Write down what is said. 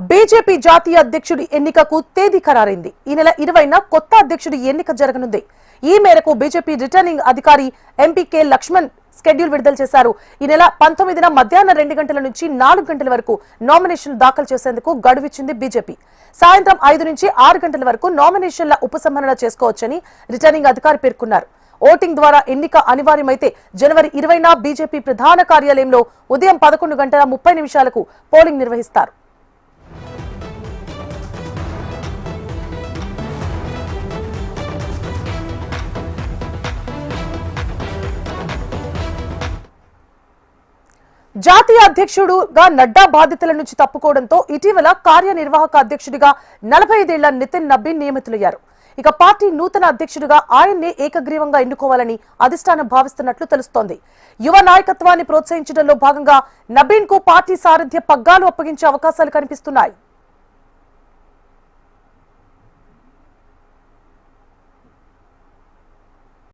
BJP జాతీయ అధ్యక్షుడి ఎన్నికకు తేదీ ఖరారైంది. ఈ నెల 20న కొత్త అధ్యక్షుడి ఎన్నిక జరగనుంది. ఈ మేరకు బీజేపీ రిటర్నింగ్ అధికారి ఎంపీకే లక్ష్మణ్ షెడ్యూల్ విడుదల చేశారు. ఈ నెల 19న మధ్యాహ్నం 2 గంటల నుంచి 4 గంటల వరకు నామినేషన్లు దాఖలు చేసేందుకు గడువిచ్చింది బీజేపీ. సాయంత్రం 5 నుంచి 6 గంటల వరకు నామినేషన్ల ఉపసంహరణ చేసుకోవచ్చని రిటర్నింగ్ అధికారి పేర్కొన్నారు. ఓటింగ్ ద్వారా ఎన్నిక అనివార్యమైతే జనవరి 20న బీజేపీ ప్రధాన కార్యాలయంలో ఉదయం 11:30 పోలింగ్ నిర్వహిస్తారు. జాతీయ అధ్యక్షుడుగా నడ్డా బాధ్యతల నుంచి తప్పుకోవడంతో ఇటీవల కార్యనిర్వాహక అధ్యక్షుడిగా 45 ఏళ్ల నితిన్ నబీన్ నియమితులయ్యారు. ఇక పార్టీ నూతన అధ్యక్షుడిగా ఆయన్నే ఏకగ్రీవంగా ఎన్నుకోవాలని అధిష్టానం భావిస్తున్నట్లు తెలుస్తోంది. యువ నాయకత్వాన్ని ప్రోత్సహించడంలో భాగంగా నబీన్ కు పార్టీ సారథ్య పగ్గాలు అప్పగించే అవకాశాలు కనిపిస్తున్నాయి.